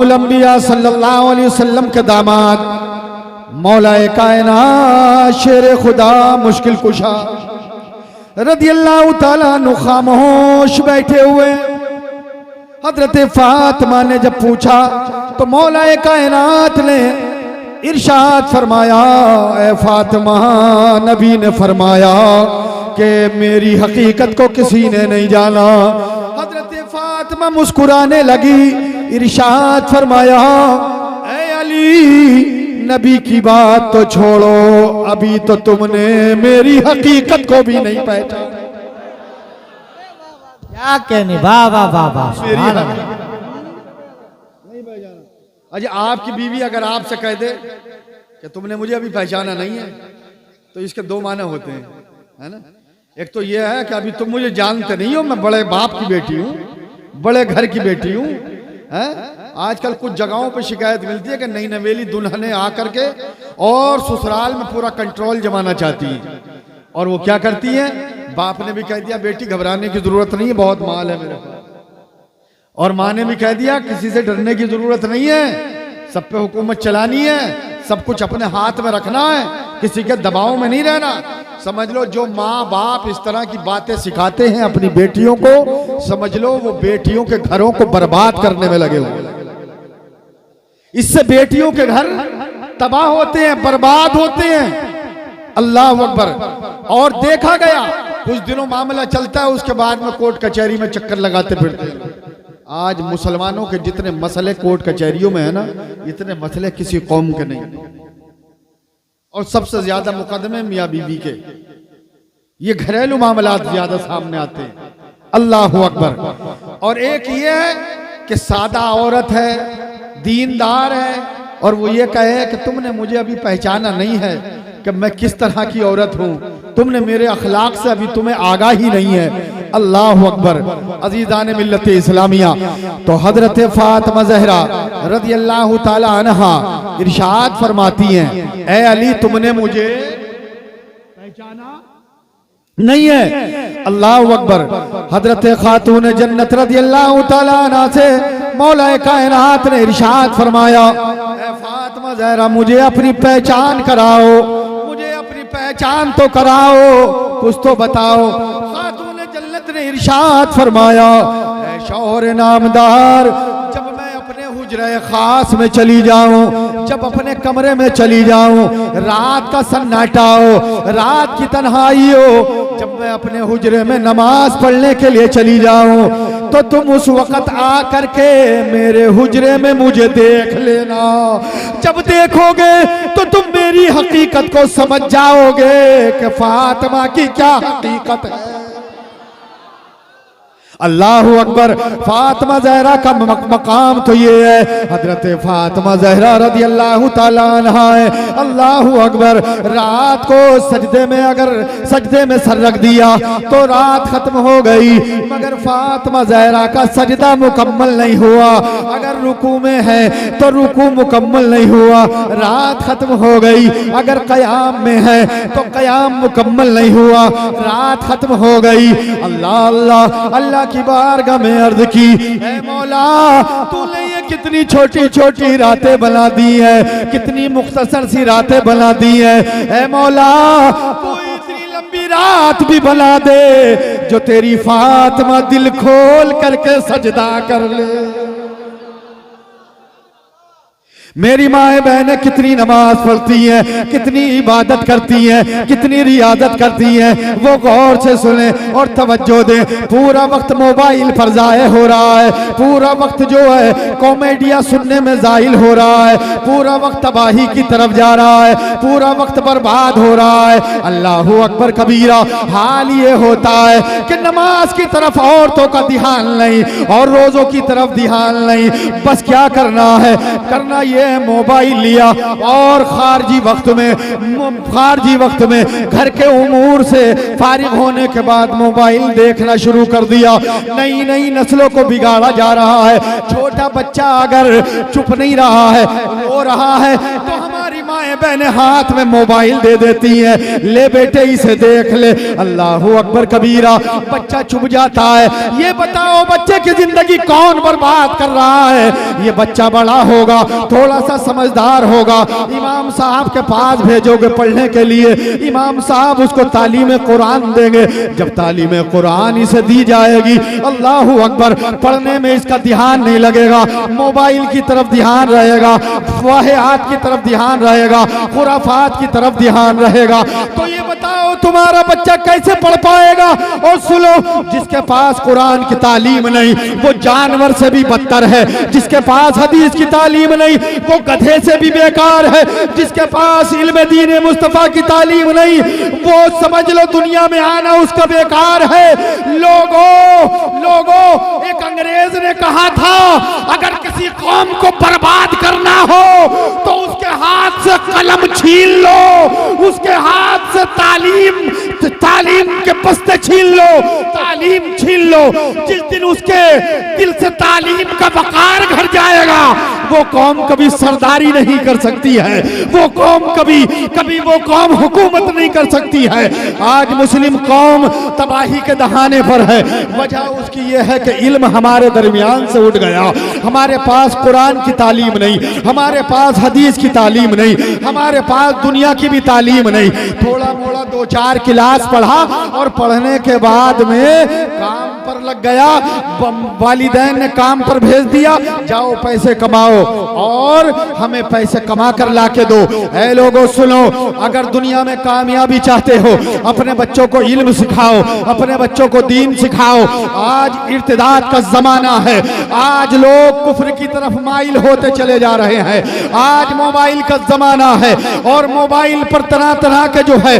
इमामुल अंबिया सल्लल्लाहु अलैहि वसल्लम के दामाद, मौलाए कायनात, शेर खुदा, मुश्किल कुशा रदियल्लाहु ताला अन्हु खामोश बैठे हुए। हजरत फातिमा ने जब पूछा तो मौलाए कायनात ने इरशाद फरमाया, ए फातिमा, नबी ने फरमाया कि मेरी हकीकत को किसी ने नहीं जाना। हजरत फातिमा मुस्कुराने लगी, इरशाद फरमाया, ए अली, नबी की बात तो छोड़ो, अभी तो तुमने मेरी हकीकत को भी नहीं पहचाना। क्या कहने, वाह वाह वाह वाह। अजय आपकी बीवी अगर आपसे कह दे कि तुमने मुझे अभी पहचाना नहीं है, तो इसके दो माने होते हैं, है ना। एक तो यह है कि अभी तुम मुझे जानते नहीं हो, मैं बड़े बाप की बेटी हूँ, बड़े घर की बेटी हूँ। आजकल कुछ जगहों पे शिकायत मिलती है कि नई नवेली दुल्हनें आकर के और ससुराल में पूरा कंट्रोल जमाना चाहती हैं। और वो क्या करती हैं, बाप ने भी कह दिया बेटी घबराने की जरूरत नहीं है, बहुत माल है मेरे पास। और माँ ने भी कह दिया किसी से डरने की जरूरत नहीं है, सब पे हुकूमत चलानी है, सब कुछ अपने हाथ में रखना है, किसी के दबाव में नहीं रहना। समझ लो जो माँ बाप इस तरह की बातें सिखाते हैं अपनी बेटियों को, समझ लो वो बेटियों के घरों को बर्बाद करने में लगे हुए। इससे बेटियों के घर तबाह होते हैं, बर्बाद होते हैं। अल्लाह अकबर। और देखा गया कुछ दिनों मामला चलता है, उसके बाद में कोर्ट कचहरी में चक्कर लगाते फिरते हैं। आज मुसलमानों के जितने मसले कोर्ट कचहरियों में है ना, इतने मसले किसी कौम के नहीं। और सबसे ज्यादा मुकदमे मियाँ बीवी के, ये घरेलू मामलात ज्यादा सामने आते हैं। अल्लाह अकबर। और एक ये है कि सादा औरत है, दीनदार है, और वो ये कहे कि तुमने मुझे अभी पहचाना नहीं है कि मैं किस तरह की औरत हूँ, तुमने मेरे अखलाक से अभी तुम्हें आगाही नहीं है। अल्लाह अकबर। अजीज़ान मिल्लत इस्लामिया, तो हजरत फातिमा ज़हरा रज़ियल्लाहु ताला अन्हा इरशाद फरमाती हैं, ए अली, तुमने मुझे पहचाना नहीं है। अल्लाह अकबर। हजरत खातून जन्नत रज़ियल्लाहु ताला अन्हा से मौलाए कायनात ने इरशाद फरमाया, ए फातिमा ज़हरा, मुझे अपनी पहचान कराओ, मुझे अपनी पहचान तो कराओ, कुछ तो बताओ। खातून जन्नत ने इरशाद फरमाया, ए शौहर नामदार, जब मैं अपने हुजरे खास में चली जाऊं, जब अपने कमरे में चली जाऊं, रात का सन्नाटा हो, रात की तन्हाई हो, जब मैं अपने हुजरे में नमाज पढ़ने के लिए चली जाऊं, तो तुम उस वक्त आ करके मेरे हुजरे में मुझे देख लेना। जब देखोगे तो तुम मेरी हकीकत को समझ जाओगे कि फातिमा की क्या हकीकत है। अल्लाह अकबर। फातिमा ज़हरा का मकाम तो ये है, हजरत फातिमा ज़हरा रज़ियल्लाहु ताला अन्हा है। अल्लाह अकबर। रात को सजदे में, अगर सजदे में सर रख दिया तो रात खत्म हो गई, मगर फातिमा ज़हरा का सजदा मुकम्मल नहीं हुआ। अगर रुकू में है तो रुकू मुकम्मल नहीं हुआ, रात खत्म हो गई। अगर क़याम में है तो क़याम मुकम्मल नहीं हुआ, रात खत्म हो गई। अल्लाह अल्लाह अल्लाह की बारगाह में अर्ज की, ऐ मौला, तूने ये कितनी छोटी छोटी रातें बना दी है, कितनी मुख्तसर सी रातें बना दी है। ऐ मौला, कोई इतनी लंबी रात भी बना दे जो तेरी फातिमा दिल खोल करके सजदा कर ले। मेरी माए बहनें कितनी नमाज पढ़ती हैं, कितनी इबादत करती हैं, कितनी रियादत करती हैं, वो गौर से सुने और तवज्जो दें। पूरा वक्त मोबाइल पर ज़ाया हो रहा है, पूरा वक्त जो है कॉमेडिया सुनने में ज़ाहिल हो रहा है, पूरा वक्त तबाही की तरफ जा रहा है, पूरा वक्त बर्बाद हो रहा है। अल्लाह अकबर कबीरा। हाल ये होता है कि नमाज की तरफ औरतों का ध्यान नहीं और रोज़ों की तरफ ध्यान नहीं। बस क्या करना है, करना ये ये मोबाइल लिया और खारजी वक्त में घर के उमूर से फारिग होने के बाद मोबाइल देखना शुरू कर दिया। नई नई नस्लों को बिगाड़ा जा रहा है। छोटा बच्चा अगर चुप नहीं रहा है, रो रहा है, तो हमारी माएं बहनें हाथ में मोबाइल दे देती हैं, ले बेटे इसे देख ले। अल्लाहू अकबर कबीरा, बच्चा चुप जाता है। ये बताओ बच्चे की जिंदगी कौन बर्बाद कर रहा है? ये बच्चा बड़ा होगा, थोड़ा सा समझदार होगा, इमाम साहब के पास भेजोगे पढ़ने के लिए, इमाम साहब उसको तालीम कुरान देंगे। जब तालीम कुरान इसे दी जाएगी, अल्लाहू अकबर, पढ़ने में इसका ध्यान नहीं लगेगा, मोबाइल की तरफ ध्यान रहेगा, वाहियात की तरफ ध्यान रहेगा, खुराफात की तरफ ध्यान रहेगा। तो ये बताओ तुम्हारा बच्चा कैसे पढ़ पाएगा? और सुनो, जिसके पास कुरान की तालीम नहीं वो जानवर से भी बदतर है, जिसके पास हदीस की तालीम नहीं वो गधे से भी बेकार है, जिसके पास इल्म दीन मुस्तफा की तालीम नहीं वो समझ लो दुनिया में आना उसका बेकार है। लोगों, एक अंग्रेज ने कहा था अगर किसी कौम को बर्बाद करना हो तो उसके हाथ से कलम छीन लो, उसके हाथ से तालीम के बस्ते छीन लो, तालीम छीन लो। जिस दिन उसके दिल से तालीम का वकार घर जाएगा वो कौम कभी सरदारी नहीं कर सकती है, वो कौम कभी वो कौम हुकूमत नहीं कर सकती है। आज मुस्लिम कौम तबाही के दहाने पर है। वजह उसकी ये है कि इल्म हमारे दरमियान से उठ गया। हमारे पास कुरान की तालीम नहीं, हमारे पास हदीस की तालीम नहीं, हमारे पास दुनिया की भी तालीम नहीं। थोड़ा मोड़ा 2-4 क्लास पढ़ा और पढ़ने के बाद में काम पर लग गया, वालिदैन ने काम पर भेज दिया, जाओ पैसे कमाओ और हमें पैसे कमा कर ला के दो। ऐ लोगों सुनो, अगर दुनिया में कामयाबी चाहते हो अपने बच्चों को इल्म सिखाओ, अपने बच्चों को दीन सिखाओ। आज इर्तिदाद का जमाना है, आज लोग कुफ्र की तरफ माइल होते चले जा रहे हैं। आज मोबाइल का जमाना है और मोबाइल पर तरह तरह के जो है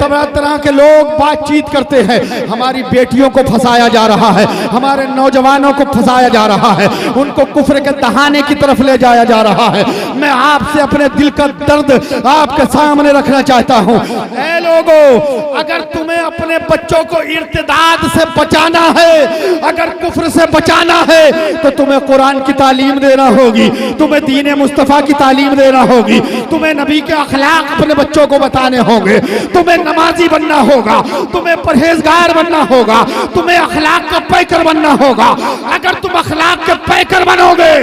तरह तरह के लोग बातचीत करते हैं। हमारी बेटियों को फंसाया जा रहा है, हमारे नौजवानों को फंसाया जा रहा है, उनको कुफ्र के दहाने की तरफ ले जाया जा रहा है। मैं आपसे अपने दिल का दर्द आपके सामने रखना चाहता हूँ। ऐ लोगों, अगर तुम्हें अपने बच्चों को इर्तिदाद से बचाना है, अगर कुफ्र से बचाना है तो तुम्हें कुरान की तालीम देना होगी, तुम्हें दीन मुस्तफा की तालीम देना होगी, तुम्हें नबी के अखलाक अपने बच्चों को बताने होंगे, तुम्हें नमाजी बनना होगा, तुम्हें परहेजगार बनना होगा, तुम्हें अखलाक का पैकर बनना होगा। अगर तुम अखलाक के पैकर बनोगे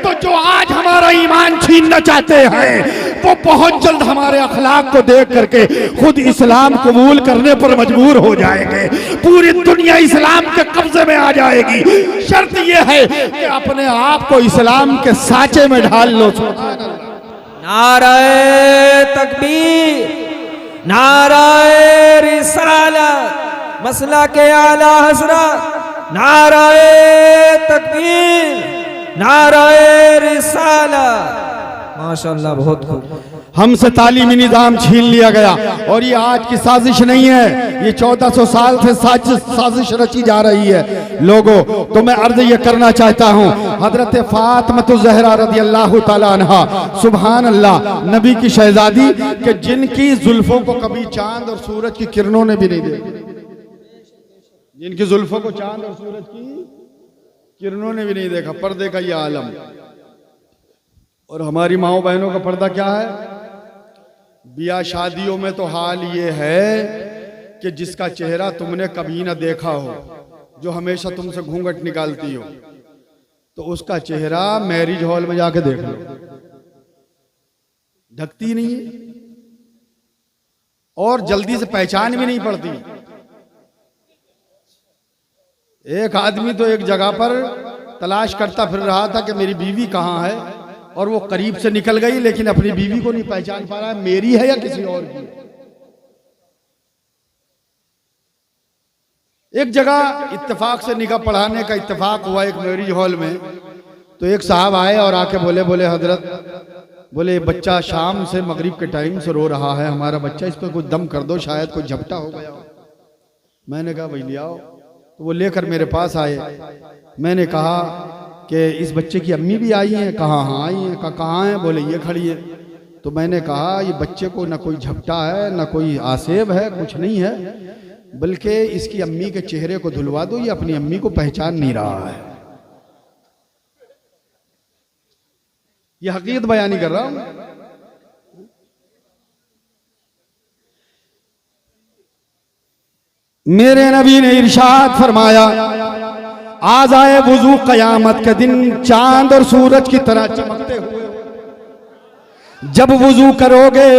तो जो आज हमारा ईमान छीनना चाहते हैं वो बहुत जल्द हमारे अखलाक को देख करके खुद इस्लाम कबूल करने पर मजबूर हो जाएंगे। पूरी दुनिया इस्लाम के कब्जे में आ जाएगी। शर्त यह है कि अपने आप को इस्लाम के साचे में ढाल लो। नाराए तकबीर, नाराए रिसालत, मसला के आला हज़रत, नाराए तकबीर, नाराए रिसालत। माशाअल्लाह, बहुत खूब। हमसे तालीमी निज़ाम छीन लिया गया और ये आज की साजिश नहीं है, ये 1400 साल से साजिश रची जा रही है। लोगों, तो मैं अर्ज ये करना चाहता हूँ, हजरत फातिमा ज़हरा रज़ी अल्लाह ताला अन्हा, सुभान अल्लाह, नबी की शहजादी के जिनकी जुल्फों को कभी चांद और सूरज की किरणों ने भी नहीं देखी, जिनकी जुल्फों को चांद और सूरज की किरणों ने भी नहीं देखा, पर्दे का ये आलम। और हमारी माओ बहनों का पर्दा क्या है? बिया शादियों में तो हाल ये है कि जिसका चेहरा तुमने कभी ना देखा हो, जो हमेशा तुमसे घूंघट निकालती हो, तो उसका चेहरा मैरिज हॉल में जाके देख लो, ढकती नहीं है और जल्दी से पहचान भी नहीं पड़ती। एक आदमी तो एक जगह पर तलाश करता फिर रहा था कि मेरी बीवी कहाँ है, और वो करीब से निकल गई लेकिन अपनी बीवी को नहीं पहचान पा रहा है, मेरी है या किसी और की। एक जगह इत्तेफाक से निकाह पढ़ाने का इत्तेफाक हुआ एक मैरिज हॉल में, तो एक साहब आए और आके बोले हजरत, बोले बच्चा शाम से मगरिब के टाइम से रो रहा है, हमारा बच्चा, इस पर कुछ दम कर दो, शायद कोई झपटा हो गया। मैंने कहा भाई ले आओ, तो वो लेकर मेरे पास आए। मैंने कहा कि इस बच्चे की अम्मी भी आई हैं? कहा हाँ आई हैं। कहा कहाँ हैं? बोले ये खड़ी है। तो मैंने कहा ये बच्चे को ना कोई झपटा है ना कोई आसेब है, कुछ नहीं है, बल्कि इसकी अम्मी के चेहरे को धुलवा दो, ये अपनी अम्मी को पहचान नहीं रहा है। ये हकीकत बयान नहीं कर रहा हूं। मेरे नबी ने इरशाद फरमाया, आज आए वुजू कयामत के दिन चांद और सूरज की तरह चमकते हुए। जब वुजू करोगे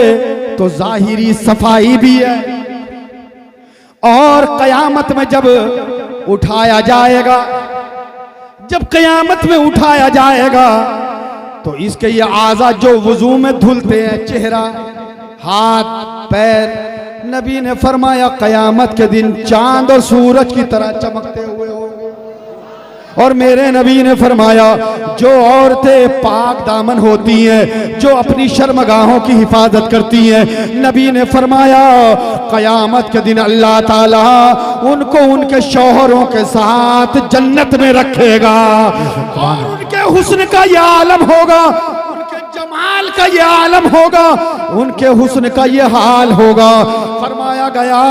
तो जाहिरी सफाई भी है, और कयामत में जब उठाया जाएगा, जब कयामत में उठाया जाएगा तो इसके ये आज़ा जो वुजू में धुलते हैं, चेहरा, हाथ, पैर, नबी ने फरमाया कयामत के दिन चांद और सूरज की तरह चमकते हुए होंगे। और मेरे नबी ने फरमाया जो औरतें पाक दामन होती हैं, जो अपनी शर्मगाहों की हिफाजत करती हैं, नबी ने फरमाया कयामत के दिन अल्लाह ताला उनको उनके शौहरों के साथ जन्नत में रखेगा। और उनके हुस्न का यह आलम होगा, उनके जमाल का यह आलम होगा, उनके हुस्न का यह हाल होगा। फरमाया गया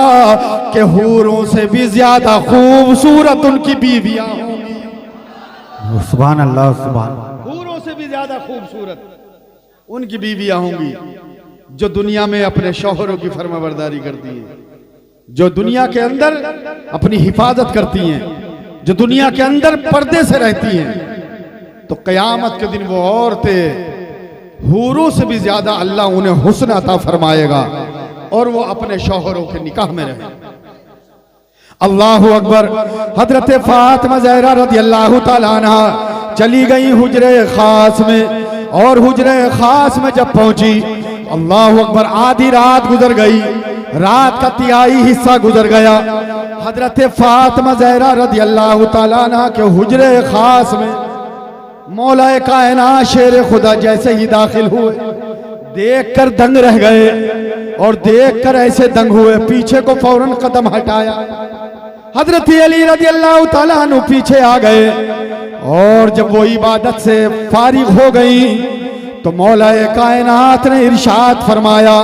कि हूरों से भी ज्यादा खूबसूरत उनकी बीवियां होंगी। सुभान अल्लाह, सुभान। हूरों से भी ज्यादा खूबसूरत उनकी बीवियां होंगी जो दुनिया में अपने शौहरों की फरमाबरदारी करती हैं, जो दुनिया के अंदर अपनी हिफाजत करती हैं, जो दुनिया के अंदर पर्दे से रहती हैं। तो कयामत के दिन वो औरतें हूरों से भी ज्यादा अल्लाह उन्हें हुस्न अता फरमाएगा और वो अपने शौहरों के निकाह में रहे। अल्लाहु अकबर। हजरत फातिमा ज़हरा रज़ी अल्लाह ताला अन्हा चली गई हुजरे खास में, और हुजरे खास में जब पहुंची, अल्लाहु अकबर, आधी रात गुजर गई, रात का तिहाई हिस्सा गुजर गया। हजरत फातिमा ज़हरा रज़ी अल्लाह ताला अन्हा के हुजरे खास में मौलाए कायनात शेर खुदा जैसे ही दाखिल हुए, देखकर दंग रह गए, और देखकर ऐसे दंग हुए पीछे को फौरन कदम हटाया। हजरत अली रज़ी अल्लाह ताला अन्हु पीछे आ गए, और जब वो इबादत से फारिग हो गई तो मौलाए कायनात ने इरशाद फरमाया,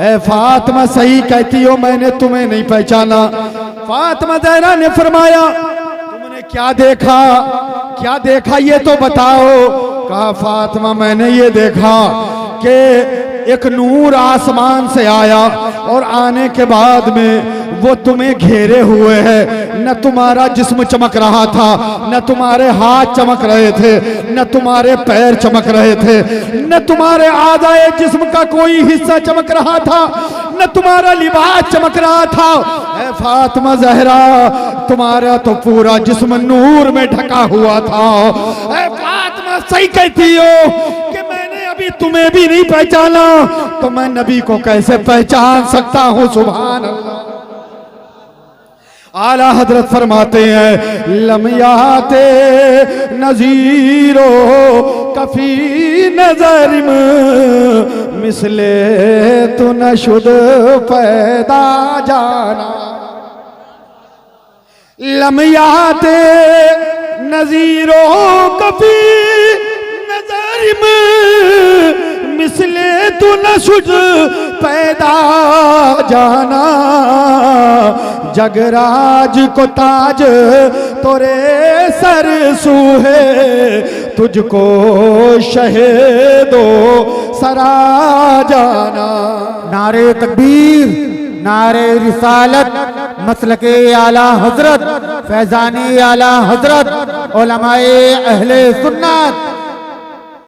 ए फातिमा सही कहती हो, मैंने तुम्हें नहीं पहचाना। फातिमा ज़हरा ने फरमाया तुमने क्या देखा, क्या देखा ये तो बताओ। कहा फातिमा मैंने ये देखा कि एक नूर आसमान से आया, और आने के बाद में वो तुम्हें घेरे हुए है। न तुम्हारा जिस्म चमक रहा था, न तुम्हारे हाथ चमक रहे थे, न तुम्हारे पैर चमक रहे थे, न तुम्हारे आज़ाए जिस्म का कोई हिस्सा चमक रहा था, न तुम्हारा लिबास चमक रहा था। ऐ फातिमा ज़हरा, तुम्हारा तो पूरा जिस्म नूर में ढका हुआ था। ऐ फातिमा सही कहती हो कि मैंने अभी तुम्हें भी नहीं पहचाना, तो मैं नबी को कैसे पहचान सकता हूँ। सुभान अल्लाह। आला हजरत फरमाते हैं लम्याते नजीरो कफी नजर मिसले तो नशुद पैदा जाना। लम्याते नजीरो कफी नजर मिसले तो नशुद पैदा जाना। जगराज को ताज तोरे सर सूहे, तुझको शहीदो सरा जाना। नारे तकबीर, नारे रिसालत, मसलके आला हजरत, फैजानी आला हजरत, उलमाए अहले सुन्नत